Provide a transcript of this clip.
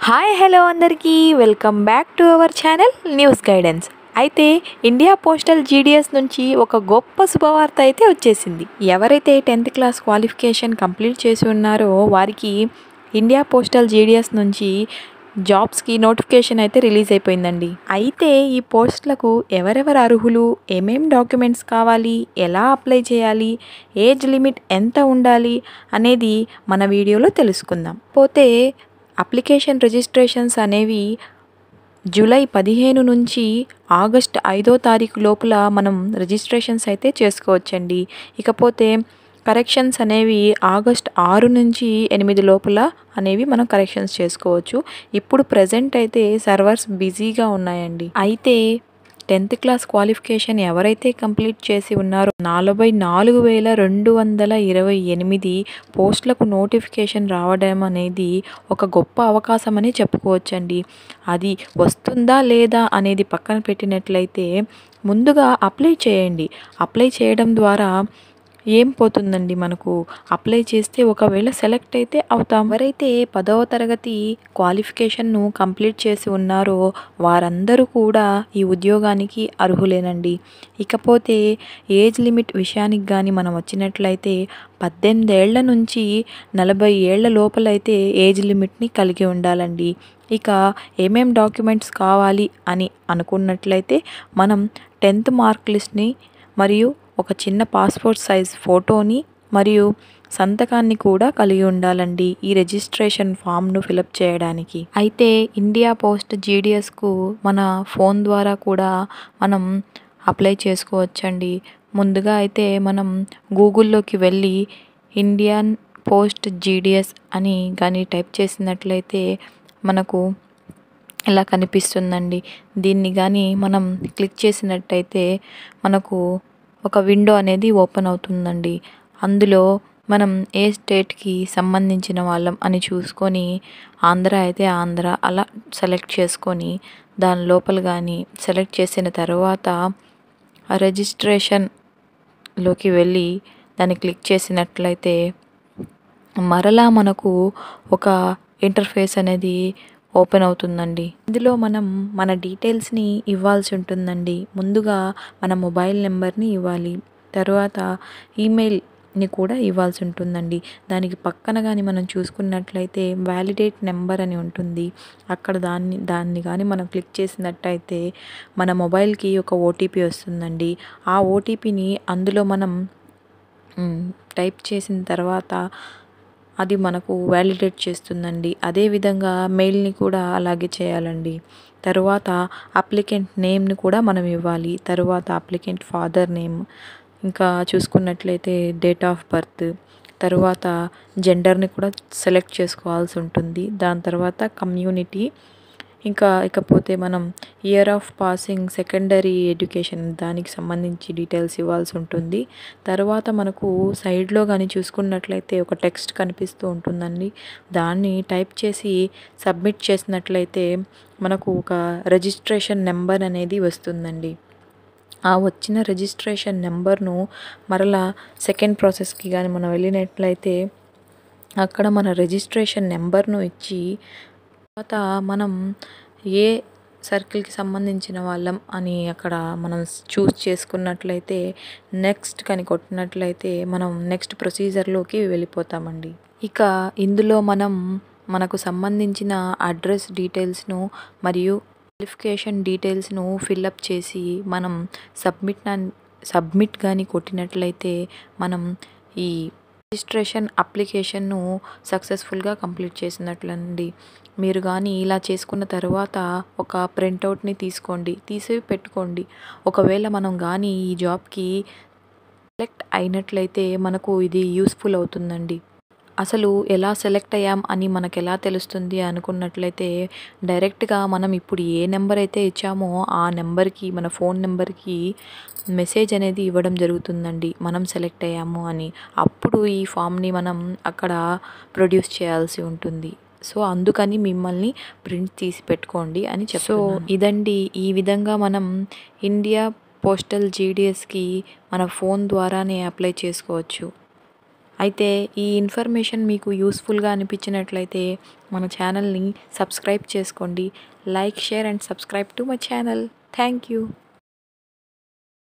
Hi hello అందరికీ welcome back to our channel news guidance. అయితే India postal GDS నుంచి ఒక గొప్ప శుభవార్త అయితే వచ్చేసింది. ఎవరైతే 10th క్లాస్ క్వాలిఫికేషన్ కంప్లీట్ చేసి ఉన్నారో వారికి ఇండియా పోస్టల్ జీడిఎస్ నుంచి జాబ్స్కి నోటిఫికేషన్ అయితే రిలీజ్ అయిపోయిందండి. అయితే ఈ పోస్టులకు ఎవరెవరు అర్హులు, ఏమేం డాక్యుమెంట్స్ కావాలి, ఎలా అప్లై చేయాలి, ఏజ్ లిమిట్ ఎంత ఉండాలి అనేది మన వీడియోలో తెలుసుకుందాం. పోతే అప్లికేషన్ రిజిస్ట్రేషన్స్ అనేవి జూలై 15 నుంచి ఆగస్ట్ 5వ తారీఖు లోపల మనం రిజిస్ట్రేషన్స్ అయితే చేసుకోవచ్చండి. ఇకపోతే కరెక్షన్స్ అనేవి ఆగస్ట్ 6 నుంచి 8 లోపల అనేవి మనం కరెక్షన్స్ చేసుకోవచ్చు. ఇప్పుడు ప్రజెంట్ అయితే సర్వర్స్ బిజీగా ఉన్నాయండి. అయితే 10th క్లాస్ క్వాలిఫికేషన్ ఎవరైతే కంప్లీట్ చేసి ఉన్నారో 44,228 పోస్టులకు నోటిఫికేషన్ రావడం అనేది ఒక గొప్ప అవకాశం అని చెప్పుకోవచ్చండి. అది వస్తుందా లేదా అనేది పక్కన పెట్టినట్లయితే ముందుగా అప్లై చేయండి. అప్లై చేయడం ద్వారా ఏం పోతుందండి, మనకు అప్లై చేస్తే ఒకవేళ సెలెక్ట్ అయితే అవుతాం. ఎవరైతే 10వ తరగతి క్వాలిఫికేషన్ను కంప్లీట్ చేసి ఉన్నారో వారందరూ కూడా ఈ ఉద్యోగానికి అర్హులేనండి. ఇకపోతే ఏజ్ లిమిట్ విషయానికి కానీ మనం వచ్చినట్లయితే 18 ఏళ్ల నుంచి 40 ఏళ్ల లోపలైతే ఏజ్ లిమిట్ని కలిగి ఉండాలండి. ఇక ఏమేం డాక్యుమెంట్స్ కావాలి అని అనుకున్నట్లయితే మనం 10th మార్క్ లిస్ట్ని మరియు ఒక చిన్న పాస్పోర్ట్ సైజ్ ఫోటోని మరియు సంతకాన్ని కూడా కలిగి ఉండాలండి ఈ రిజిస్ట్రేషన్ ఫామ్ను ఫిలప్ చేయడానికి. అయితే ఇండియా పోస్ట్ జీడిఎస్కు మన ఫోన్ ద్వారా కూడా మనం అప్లై చేసుకోవచ్చండి. ముందుగా అయితే మనం గూగుల్లోకి వెళ్ళి ఇండియన్ పోస్ట్ జీడిఎస్ అని కానీ టైప్ చేసినట్లయితే మనకు ఇలా కనిపిస్తుందండి. దీన్ని కానీ మనం క్లిక్ చేసినట్టయితే మనకు ఒక విండో అనేది ఓపెన్ అవుతుందండి. అందులో మనం ఏ స్టేట్కి సంబంధించిన వాళ్ళం అని చూసుకొని ఆంధ్ర అయితే ఆంధ్ర అలా సెలెక్ట్ చేసుకొని దాని లోపల కానీ సెలెక్ట్ చేసిన తర్వాత రిజిస్ట్రేషన్లోకి వెళ్ళి దాన్ని క్లిక్ చేసినట్లయితే మరలా మనకు ఒక ఇంటర్ఫేస్ అనేది ఓపెన్ అవుతుందండి. ఇందులో మనం మన డీటెయిల్స్ని ఇవ్వాల్సి ఉంటుందండి. ముందుగా మన మొబైల్ నెంబర్ని ఇవ్వాలి, తర్వాత ఈమెయిల్ని కూడా ఇవ్వాల్సి ఉంటుందండి. దానికి పక్కన కానీ మనం చూసుకున్నట్లయితే వ్యాలిడేట్ నెంబర్ అని ఉంటుంది. అక్కడ దాన్ని కానీ మనం క్లిక్ చేసినట్టయితే మన మొబైల్కి ఒక ఓటీపీ వస్తుందండి. ఆ ఓటీపీని అందులో మనం టైప్ చేసిన తర్వాత అది మనకు వ్యాలిడేట్ చేస్తుందండి. అదేవిధంగా మెయిల్ని కూడా అలాగే చేయాలండి. తరువాత అప్లికెంట్ నేమ్ని కూడా మనం ఇవ్వాలి. తరువాత అప్లికెంట్ ఫాదర్ నేమ్, ఇంకా చూసుకున్నట్లయితే డేట్ ఆఫ్ బర్త్, తరువాత జెండర్ని కూడా సెలెక్ట్ చేసుకోవాల్సి ఉంటుంది. దాని తర్వాత కమ్యూనిటీ, ఇకపోతే మనం year of passing secondary education దానికి సంబంధించి డీటెయిల్స్ ఇవ్వాల్సి ఉంటుంది. తర్వాత మనకు సైడ్లో కానీ చూసుకున్నట్లయితే ఒక టెక్స్ట్ కనిపిస్తూ ఉంటుందండి. దాన్ని టైప్ చేసి సబ్మిట్ చేసినట్లయితే మనకు ఒక రిజిస్ట్రేషన్ నెంబర్ అనేది వస్తుందండి. ఆ వచ్చిన రిజిస్ట్రేషన్ నెంబర్ను మరలా సెకండ్ ప్రాసెస్కి కానీ మనం వెళ్ళినట్లయితే అక్కడ మన రిజిస్ట్రేషన్ నెంబర్ను ఇచ్చి తర్వాత మనం ఏ సర్కిల్కి సంబంధించిన వాళ్ళం అని అక్కడ మనం చూస్ చేసుకున్నట్లయితే నెక్స్ట్ కానీ కొట్టినట్లయితే మనం నెక్స్ట్ ప్రొసీజర్లోకి వెళ్ళిపోతామండి. ఇక ఇందులో మనకు సంబంధించిన అడ్రస్ డీటెయిల్స్ను మరియు క్వాలిఫికేషన్ డీటెయిల్స్ను ఫిల్అప్ చేసి మనం సబ్మిట్ కానీ కొట్టినట్లయితే మనం ఈ రిజిస్ట్రేషన్ అప్లికేషన్ను సక్సెస్ఫుల్గా కంప్లీట్ చేసినట్లండి. మీరు కానీ ఇలా చేసుకున్న తర్వాత ఒక ప్రింటౌట్ని తీసి పెట్టుకోండి. ఒకవేళ మనం కానీ ఈ జాబ్కి సెలెక్ట్ అయినట్లయితే మనకు ఇది యూస్ఫుల్ అవుతుందండి. అసలు ఎలా సెలెక్ట్ అయ్యాం అని మనకు ఎలా తెలుస్తుంది అనుకున్నట్లయితే డైరెక్ట్గా మనం ఇప్పుడు ఏ నెంబర్ అయితే ఇచ్చామో ఆ నెంబర్కి, మన ఫోన్ నెంబర్కి మెసేజ్ అనేది ఇవ్వడం జరుగుతుందండి మనం సెలెక్ట్ అయ్యాము అని. అప్పుడు ఈ ఫామ్ని మనం అక్కడ ప్రొడ్యూస్ చేయాల్సి ఉంటుంది. సో అందుకని మిమ్మల్ని ప్రింట్ తీసి పెట్టుకోండి అని చెప్తున్నాను. సో ఇదండి, ఈ విధంగా మనం ఇండియా పోస్టల్ జీడిఎస్కి మన ఫోన్ ద్వారానే అప్లై చేసుకోవచ్చు. అయితే ఈ ఇన్ఫర్మేషన్ మీకు యూస్ఫుల్గా అనిపించినట్లయితే మన ఛానల్ని సబ్స్క్రైబ్ చేసుకోండి. Like, share and subscribe to my channel. Thank you.